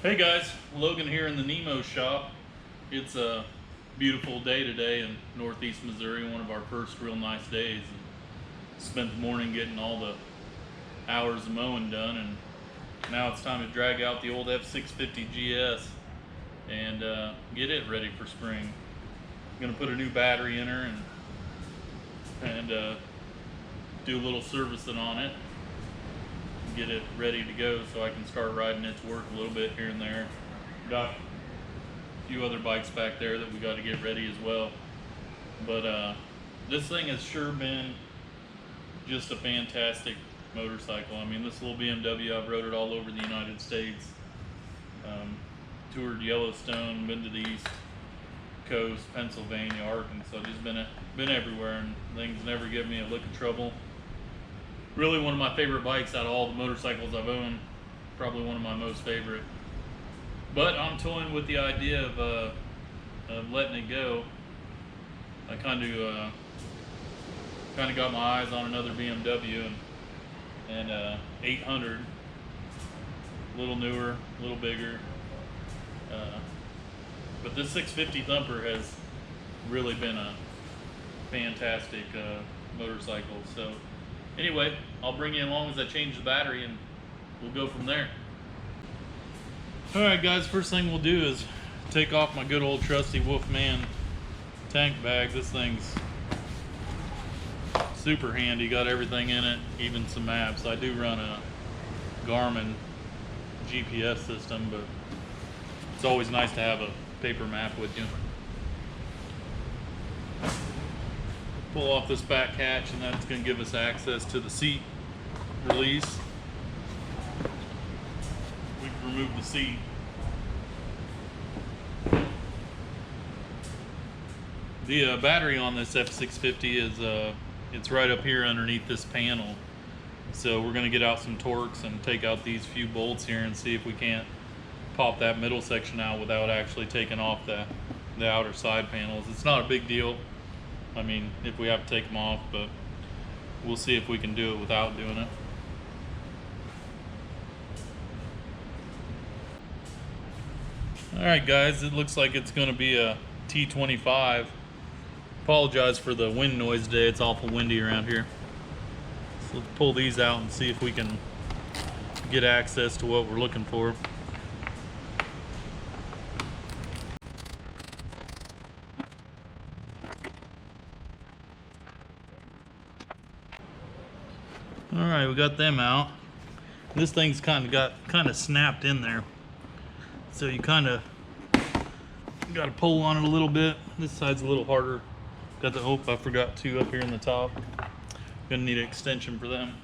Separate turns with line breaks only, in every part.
Hey guys, Logan here in the Nemo shop. It's a beautiful day today in northeast Missouri, one of our first real nice days. And spent the morning getting all the hours of mowing done, and now it's time to drag out the old F650GS and get it ready for spring. I'm gonna put a new battery in her and do a little servicing on it, get it ready to go so I can start riding it to work a little bit here and there. Got a few other bikes back there that we got to get ready as well. But this thing has sure been just a fantastic motorcycle. I mean, this little BMW, I've rode it all over the United States. Toured Yellowstone, been to the East Coast, Pennsylvania, Arkansas, just been everywhere, and things never give me a lick of trouble. Really one of my favorite bikes out of all the motorcycles I've owned. Probably one of my most favorite. But I'm toying with the idea of letting it go. I kind of got my eyes on another BMW and 800, a little newer, a little bigger. But this 650 Thumper has really been a fantastic motorcycle. So anyway, I'll bring you along as I change the battery and we'll go from there. Alright guys, first thing we'll do is take off my good old trusty Wolfman tank bag. This thing's super handy, got everything in it, even some maps. I do run a Garmin GPS system, but it's always nice to have a paper map with you. Pull off this back hatch, and that's going to give us access to the seat release. We can remove the seat. The battery on this F650 is it's right up here underneath this panel. So we're going to get out some Torx and take out these few bolts here and see if we can't pop that middle section out without actually taking off the outer side panels. It's not a big deal. I mean, if we have to take them off, but we'll see if we can do it without doing it. Alright guys, it looks like it's going to be a T25. Apologize for the wind noise today, it's awful windy around here. So let's pull these out and see if we can get access to what we're looking for. Alright, we got them out. This thing's kind of snapped in there, so you kind of got to pull on it a little bit. This side's a little harder. Got the I forgot two up here in the top. Gonna need an extension for them.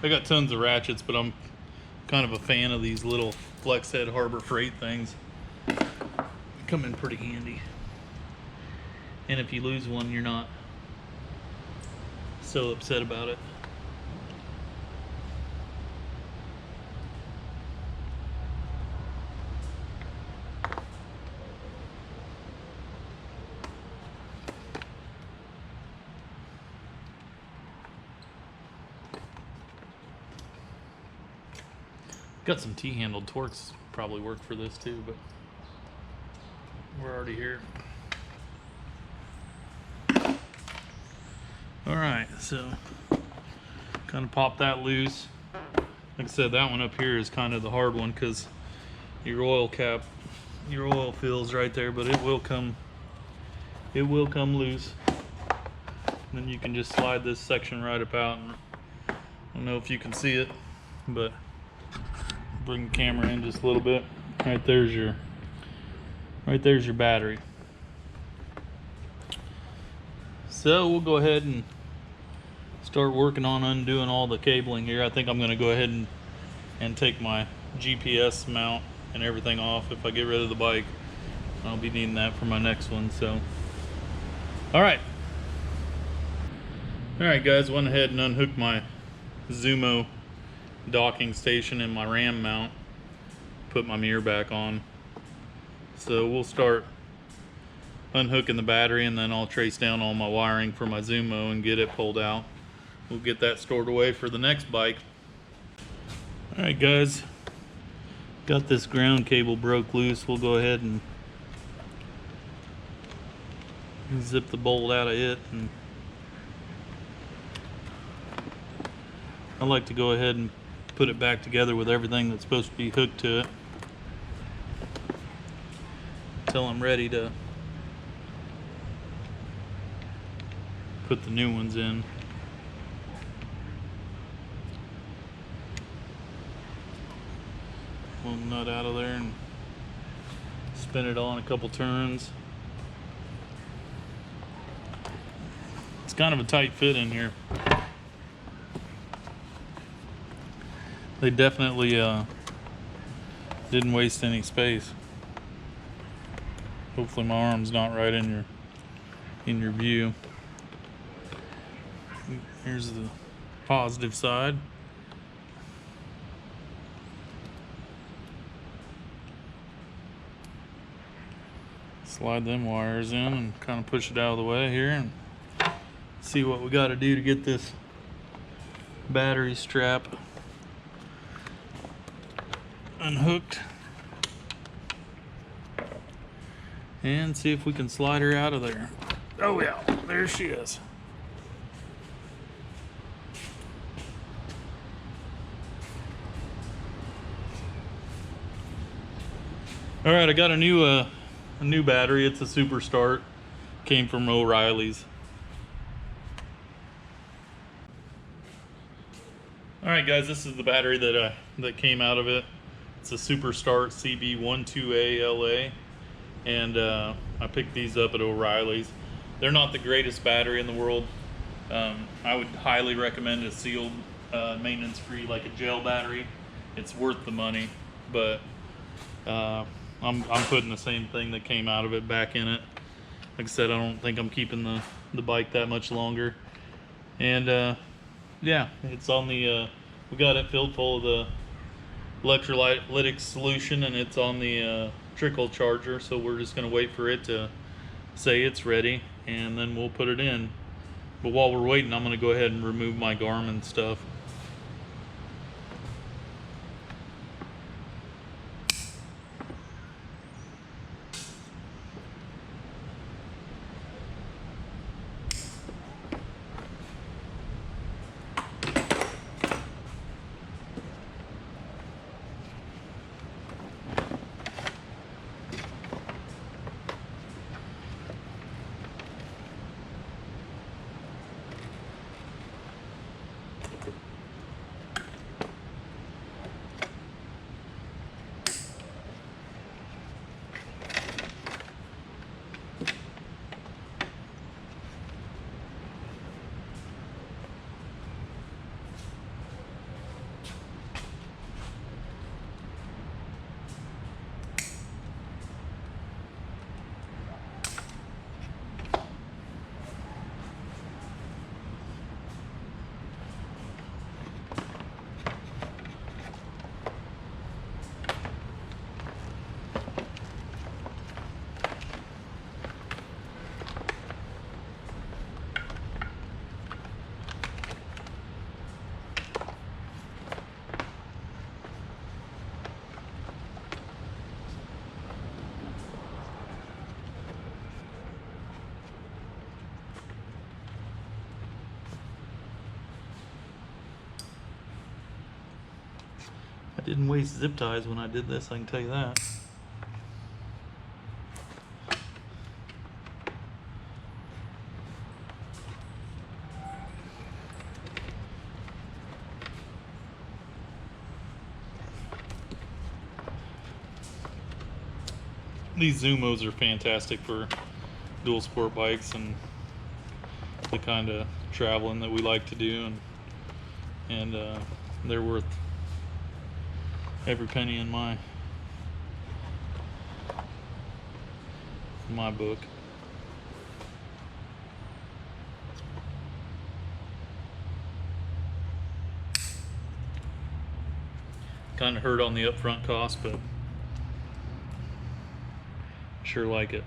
I got tons of ratchets, but I'm kind of a fan of these little flex head Harbor Freight things. They come in pretty handy. And if you lose one, you're not so upset about it. Got some T-handled Torx, probably work for this too, but we're already here. Alright, so kind of pop that loose. Like I said, that one up here is kind of the hard one because your oil cap, your oil fills right there, but it will come loose. And then you can just slide this section right about, and I don't know if you can see it, but bring the camera in just a little bit. Right there's your battery. So we'll go ahead and start working on undoing all the cabling here. I think I'm going to go ahead and and take my GPS mount and everything off if I get rid of the bike. I'll be needing that for my next one. So all right guys, went ahead and unhooked my Zumo docking station and my RAM mount, put my mirror back on. So we'll start unhooking the battery, and then I'll trace down all my wiring for my Zumo and get it pulled out. We'll get that stored away for the next bike. All right guys, got this ground cable broke loose. We'll go ahead and zip the bolt out of it, and I like to go ahead and put it back together with everything that's supposed to be hooked to it until I'm ready to put the new ones in. Pull the nut out of there and spin it on a couple turns. It's kind of a tight fit in here. They definitely didn't waste any space. Hopefully my arm's not right in your view. Here's the positive side. Slide them wires in and kind of push it out of the way here and see what we got to do to get this battery strap unhooked, and see if we can slide her out of there. Oh yeah, there she is. All right, I got a new battery. It's a Super Start. Came from O'Reilly's. All right, guys, this is the battery that came out of it. It's a Super Start CB12ALA, and I picked these up at O'Reilly's. They're not the greatest battery in the world. I would highly recommend a sealed, maintenance-free, like a gel battery. It's worth the money, but I'm putting the same thing that came out of it back in it. Like I said, I don't think I'm keeping the bike that much longer. And yeah, it's on the we got it filled full of the electrolytic solution, and it's on the trickle charger, so we're just going to wait for it to say it's ready, and then we'll put it in. But while we're waiting, I'm going to go ahead and remove my Garmin stuff. I didn't waste zip ties when I did this, I can tell you that. These Zumos are fantastic for dual sport bikes and the kind of traveling that we like to do, and they're worth every penny in my book. Kind of hurt on the upfront cost, but sure like it.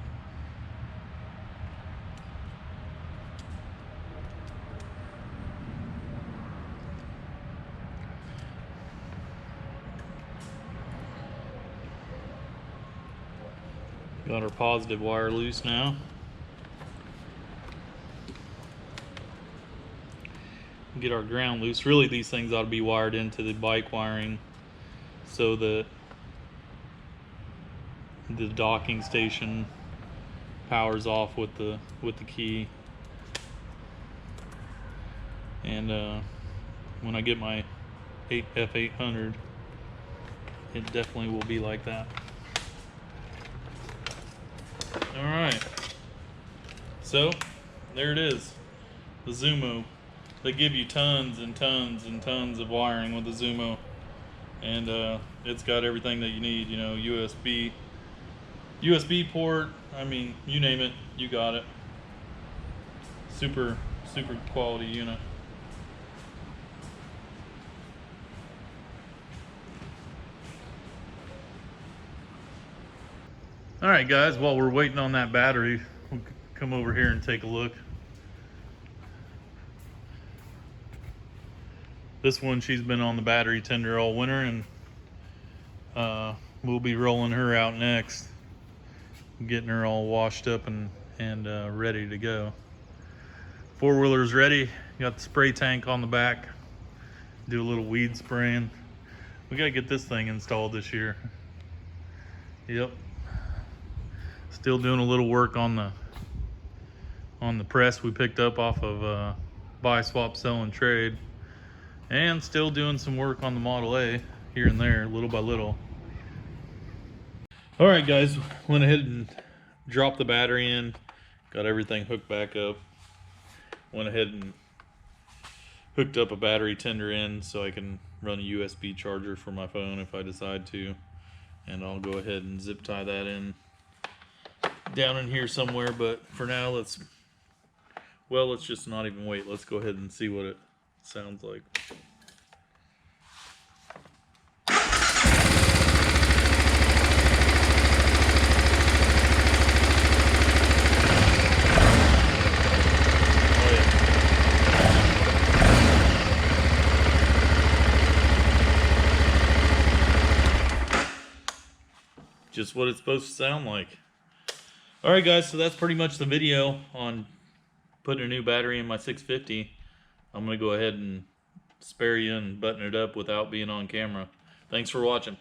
Got our positive wire loose now. Get our ground loose. Really, these things ought to be wired into the bike wiring so that the docking station powers off with the key. And when I get my F800, it definitely will be like that. All right, so there it is, the Zumo. They give you tons and tons and tons of wiring with the Zumo, and it's got everything that you need. You know, USB port. I mean, you name it, you got it. Super quality unit. All right, guys, while we're waiting on that battery, we'll come over here and take a look. This one, she's been on the battery tender all winter, and we'll be rolling her out next, getting her all washed up and ready to go. Four-wheeler's ready. Got the spray tank on the back. Do a little weed spraying. We gotta get this thing installed this year. Yep. Still doing a little work on the press we picked up off of Buy, Swap, Sell, and Trade, and still doing some work on the Model A here and there, little by little. All right, guys, went ahead and dropped the battery in, got everything hooked back up. Went ahead and hooked up a battery tender in so I can run a USB charger for my phone if I decide to, and I'll go ahead and zip tie that in down in here somewhere. But for now, let's just not even wait. Let's go ahead and see what it sounds like. Oh yeah. Just what it's supposed to sound like. Alright guys, so that's pretty much the video on putting a new battery in my 650. I'm going to go ahead and spare you and button it up without being on camera. Thanks for watching.